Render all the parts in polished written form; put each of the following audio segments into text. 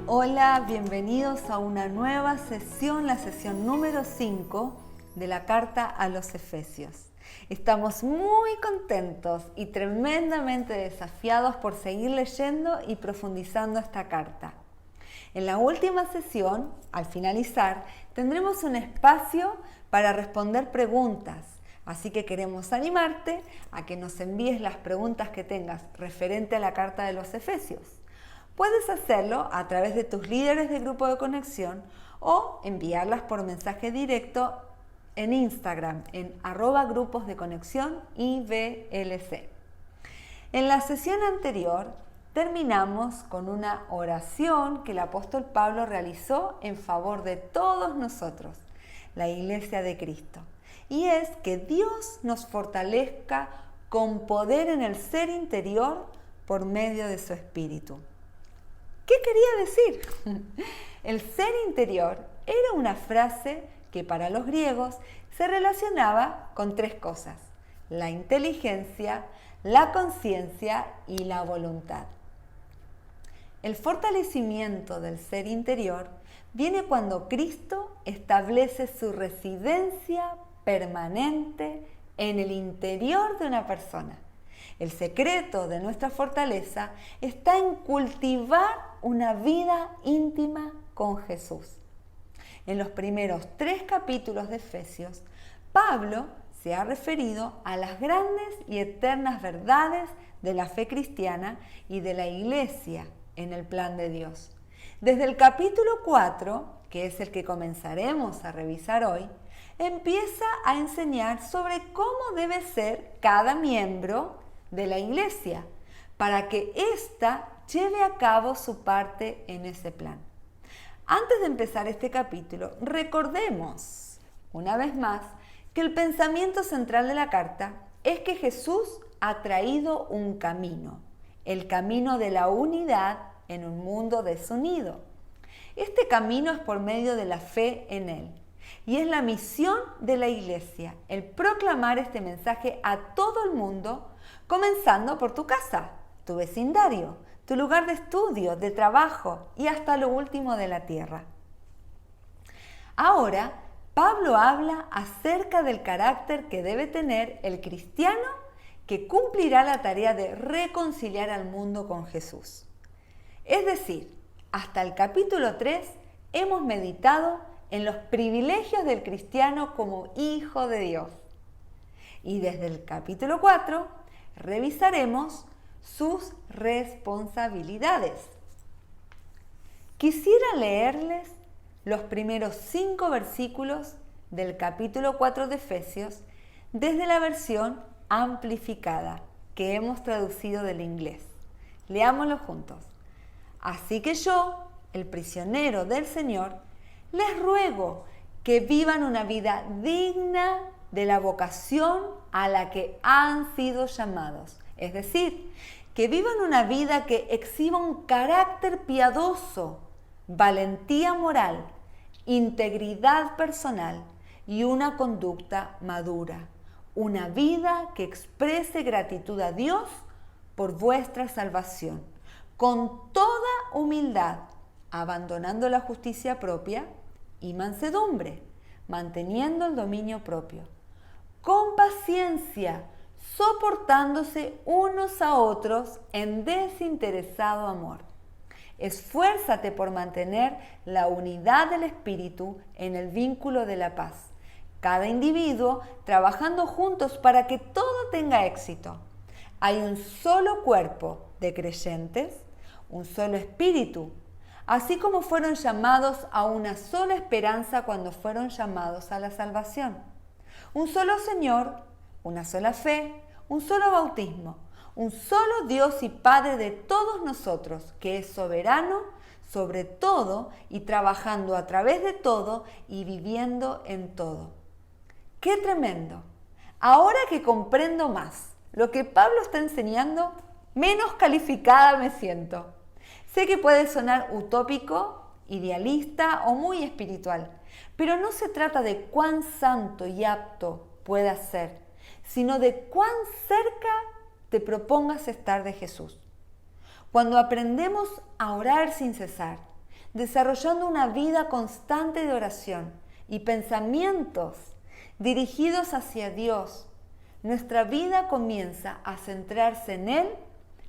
Hola, bienvenidos a una nueva sesión, la sesión número 5 de la carta a los Efesios. Estamos muy contentos y tremendamente desafiados por seguir leyendo y profundizando esta carta. En la última sesión, al finalizar, tendremos un espacio para responder preguntas. Así que queremos animarte a que nos envíes las preguntas que tengas referente a la carta de los Efesios. Puedes hacerlo a través de tus líderes de grupo de conexión o enviarlas por mensaje directo en Instagram en @grupos de conexión IBLC. En la sesión anterior terminamos con una oración que el apóstol Pablo realizó en favor de todos nosotros, la Iglesia de Cristo. Y es que Dios nos fortalezca con poder en el ser interior por medio de su Espíritu. ¿Qué quería decir? El ser interior era una frase que para los griegos se relacionaba con tres cosas: la inteligencia, la conciencia y la voluntad. El fortalecimiento del ser interior viene cuando Cristo establece su residencia permanente en el interior de una persona. El secreto de nuestra fortaleza está en cultivar una vida íntima con Jesús. En los primeros 3 capítulos de Efesios, Pablo se ha referido a las grandes y eternas verdades de la fe cristiana y de la Iglesia en el plan de Dios. Desde el capítulo 4, que es el que comenzaremos a revisar hoy, empieza a enseñar sobre cómo debe ser cada miembro de la Iglesia para que ésta lleve a cabo su parte en ese plan. Antes de empezar este capítulo, recordemos una vez más que el pensamiento central de la carta es que Jesús ha traído un camino, el camino de la unidad en un mundo desunido. Este camino es por medio de la fe en Él. Y es la misión de la Iglesia, el proclamar este mensaje a todo el mundo, comenzando por tu casa, tu vecindario, tu lugar de estudio, de trabajo y hasta lo último de la tierra. Ahora, Pablo habla acerca del carácter que debe tener el cristiano que cumplirá la tarea de reconciliar al mundo con Jesús. Es decir, hasta el capítulo 3 hemos meditado en los privilegios del cristiano como hijo de Dios. Y desde el capítulo 4 revisaremos sus responsabilidades. Quisiera leerles los primeros 5 versículos del capítulo 4 de Efesios desde la versión amplificada que hemos traducido del inglés. Leámoslo juntos. Así que yo, el prisionero del Señor, les ruego que vivan una vida digna de la vocación a la que han sido llamados. Es decir, que vivan una vida que exhiba un carácter piadoso, valentía moral, integridad personal y una conducta madura. Una vida que exprese gratitud a Dios por vuestra salvación, con toda humildad, abandonando la justicia propia y mansedumbre, manteniendo el dominio propio, con paciencia, soportándose unos a otros en desinteresado amor. Esfuérzate por mantener la unidad del espíritu en el vínculo de la paz, cada individuo trabajando juntos para que todo tenga éxito. Hay un solo cuerpo de creyentes, un solo espíritu, así como fueron llamados a una sola esperanza cuando fueron llamados a la salvación. Un solo Señor, una sola fe, un solo bautismo, un solo Dios y Padre de todos nosotros, que es soberano sobre todo y trabajando a través de todo y viviendo en todo. ¡Qué tremendo! Ahora que comprendo más lo que Pablo está enseñando, menos calificada me siento. Sé que puede sonar utópico, idealista o muy espiritual, pero no se trata de cuán santo y apto puedas ser, sino de cuán cerca te propongas estar de Jesús. Cuando aprendemos a orar sin cesar, desarrollando una vida constante de oración y pensamientos dirigidos hacia Dios, nuestra vida comienza a centrarse en Él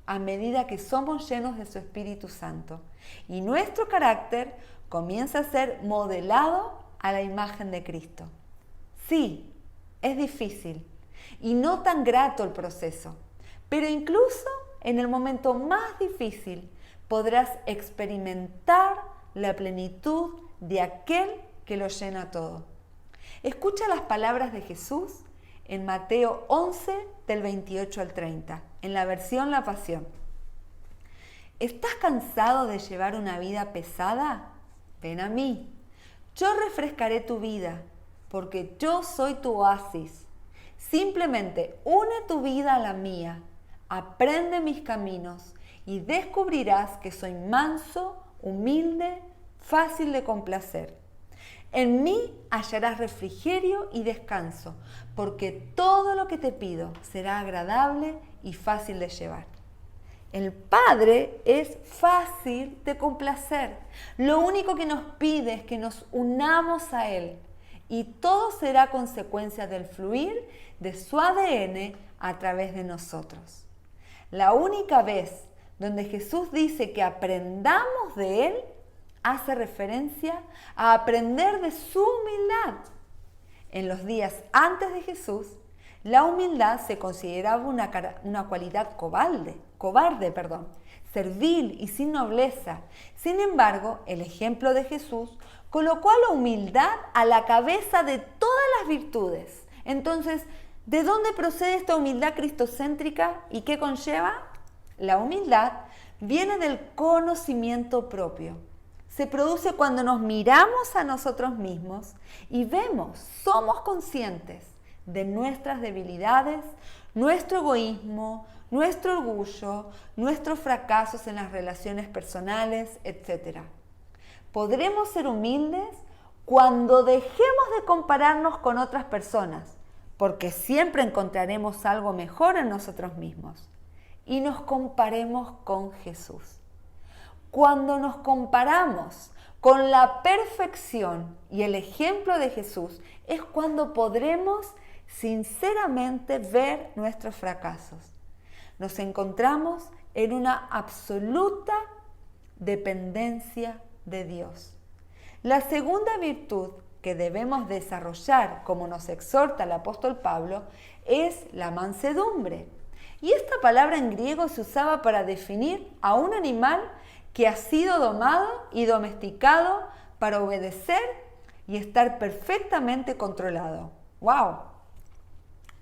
a medida que somos llenos de su Espíritu Santo. Y nuestro carácter comienza a ser modelado a la imagen de Cristo. Sí, es difícil y no tan grato el proceso, pero incluso en el momento más difícil podrás experimentar la plenitud de aquel que lo llena todo. Escucha las palabras de Jesús en Mateo 11, del 28 al 30, en la versión La Pasión. ¿Estás cansado de llevar una vida pesada? Ven a mí. Yo refrescaré tu vida, porque yo soy tu oasis. Simplemente une tu vida a la mía, aprende mis caminos y descubrirás que soy manso, humilde, fácil de complacer. En mí hallarás refrigerio y descanso, porque todo lo que te pido será agradable y fácil de llevar. El Padre es fácil de complacer. Lo único que nos pide es que nos unamos a Él y todo será consecuencia del fluir de su ADN a través de nosotros. La única vez donde Jesús dice que aprendamos de Él hace referencia a aprender de su humildad. En los días antes de Jesús, la humildad se consideraba una cualidad cobarde, servil y sin nobleza. Sin embargo, el ejemplo de Jesús colocó a la humildad a la cabeza de todas las virtudes. Entonces, ¿de dónde procede esta humildad cristocéntrica y qué conlleva? La humildad viene del conocimiento propio. Se produce cuando nos miramos a nosotros mismos y somos conscientes de nuestras debilidades, nuestro egoísmo, nuestro orgullo, nuestros fracasos en las relaciones personales, etc. Podremos ser humildes cuando dejemos de compararnos con otras personas, porque siempre encontraremos algo mejor en nosotros mismos, y nos comparemos con Jesús. Cuando nos comparamos con la perfección y el ejemplo de Jesús, es cuando podremos sinceramente ver nuestros fracasos. Nos encontramos en una absoluta dependencia de Dios. La segunda virtud que debemos desarrollar, como nos exhorta el apóstol Pablo, es la mansedumbre. Y esta palabra en griego se usaba para definir a un animal que ha sido domado y domesticado para obedecer y estar perfectamente controlado. ¡Wow!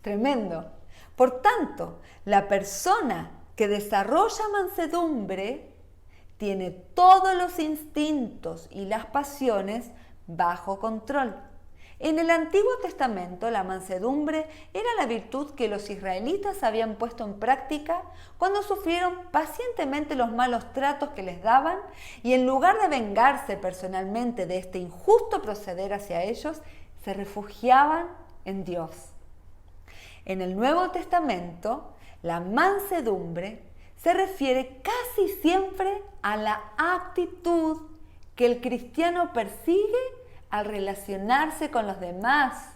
Tremendo. Por tanto, la persona que desarrolla mansedumbre tiene todos los instintos y las pasiones bajo control. En el Antiguo Testamento, la mansedumbre era la virtud que los israelitas habían puesto en práctica cuando sufrieron pacientemente los malos tratos que les daban y en lugar de vengarse personalmente de este injusto proceder hacia ellos, se refugiaban en Dios. En el Nuevo Testamento, la mansedumbre se refiere casi siempre a la actitud que el cristiano persigue al relacionarse con los demás.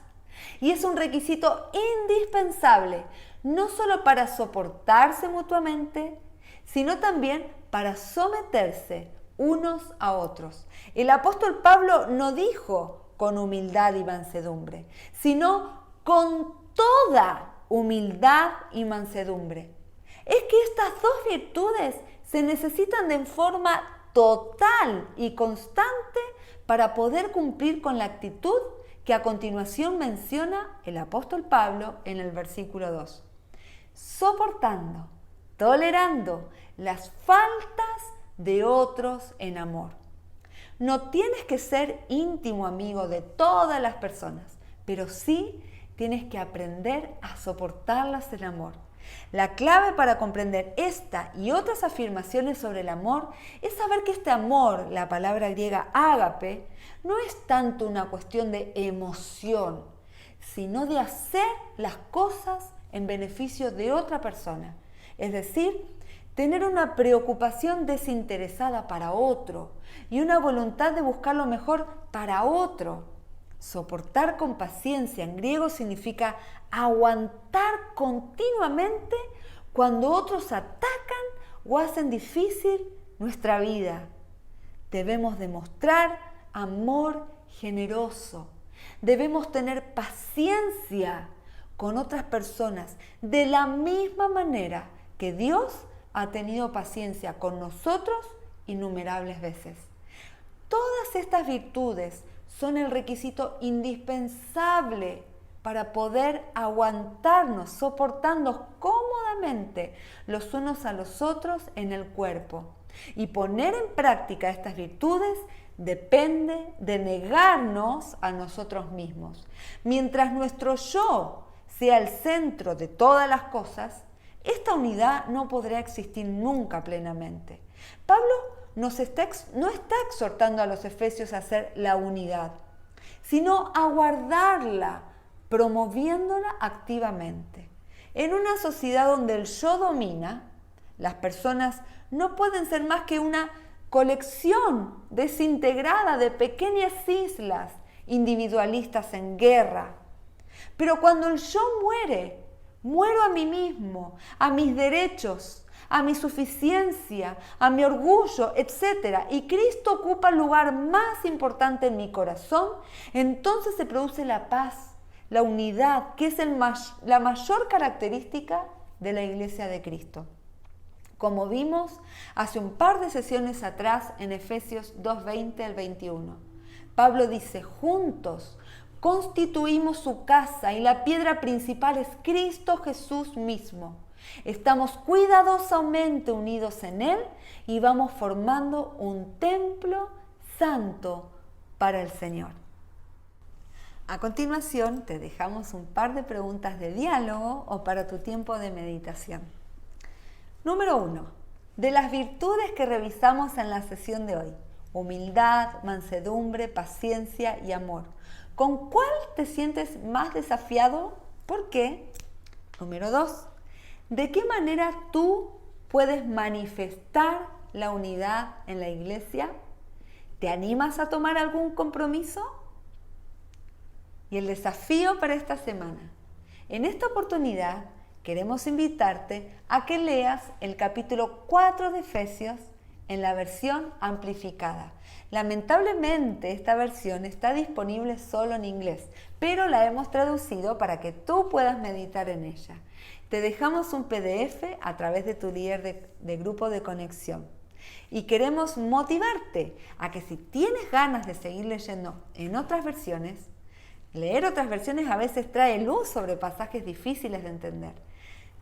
Y es un requisito indispensable, no solo para soportarse mutuamente, sino también para someterse unos a otros. El apóstol Pablo no dijo con humildad y mansedumbre, sino con toda humildad y mansedumbre. Es que estas dos virtudes se necesitan de forma total y constante para poder cumplir con la actitud que a continuación menciona el apóstol Pablo en el versículo 2. Soportando, tolerando las faltas de otros en amor. No tienes que ser íntimo amigo de todas las personas, pero sí tienes que aprender a soportarlas en amor. La clave para comprender esta y otras afirmaciones sobre el amor es saber que este amor, la palabra griega ágape, no es tanto una cuestión de emoción, sino de hacer las cosas en beneficio de otra persona. Es decir, tener una preocupación desinteresada para otro y una voluntad de buscar lo mejor para otro. Soportar con paciencia en griego significa aguantar continuamente cuando otros atacan o hacen difícil nuestra vida. Debemos demostrar amor generoso. Debemos tener paciencia con otras personas de la misma manera que Dios ha tenido paciencia con nosotros innumerables veces. Todas estas virtudes son el requisito indispensable para poder aguantarnos, soportarnos cómodamente los unos a los otros en el cuerpo. Y poner en práctica estas virtudes depende de negarnos a nosotros mismos. Mientras nuestro yo sea el centro de todas las cosas, esta unidad no podrá existir nunca plenamente. Pablo no está exhortando a los efesios a hacer la unidad, sino a guardarla, promoviéndola activamente. En una sociedad donde el yo domina, las personas no pueden ser más que una colección desintegrada de pequeñas islas individualistas en guerra. Pero cuando el yo muere, muero a mí mismo, a mis derechos, a mi suficiencia, a mi orgullo, etc. Y Cristo ocupa el lugar más importante en mi corazón, entonces se produce la paz, la unidad, que es la mayor característica de la Iglesia de Cristo. Como vimos hace un par de sesiones atrás en Efesios 2:20 al 21. Pablo dice, juntos constituimos su casa y la piedra principal es Cristo Jesús mismo. Estamos cuidadosamente unidos en Él y vamos formando un templo santo para el Señor. A continuación te dejamos un par de preguntas de diálogo o para tu tiempo de meditación. Número 1. De las virtudes que revisamos en la sesión de hoy, humildad, mansedumbre, paciencia y amor, ¿con cuál te sientes más desafiado? ¿Por qué? Número 2. ¿De qué manera tú puedes manifestar la unidad en la iglesia? ¿Te animas a tomar algún compromiso? Y el desafío para esta semana. En esta oportunidad queremos invitarte a que leas el capítulo 4 de Efesios en la versión amplificada. Lamentablemente esta versión está disponible solo en inglés, pero la hemos traducido para que tú puedas meditar en ella. Te dejamos un PDF a través de tu líder de grupo de conexión. Y queremos motivarte a que si tienes ganas de seguir leyendo en otras versiones, leer otras versiones a veces trae luz sobre pasajes difíciles de entender.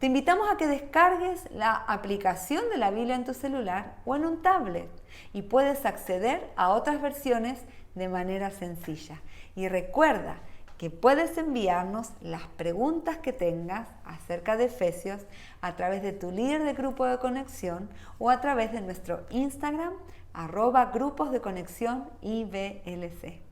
Te invitamos a que descargues la aplicación de la Biblia en tu celular o en un tablet y puedes acceder a otras versiones de manera sencilla. Y recuerda que puedes enviarnos las preguntas que tengas acerca de Efesios a través de tu líder de grupo de conexión o a través de nuestro Instagram @grupos de conexión IBLC.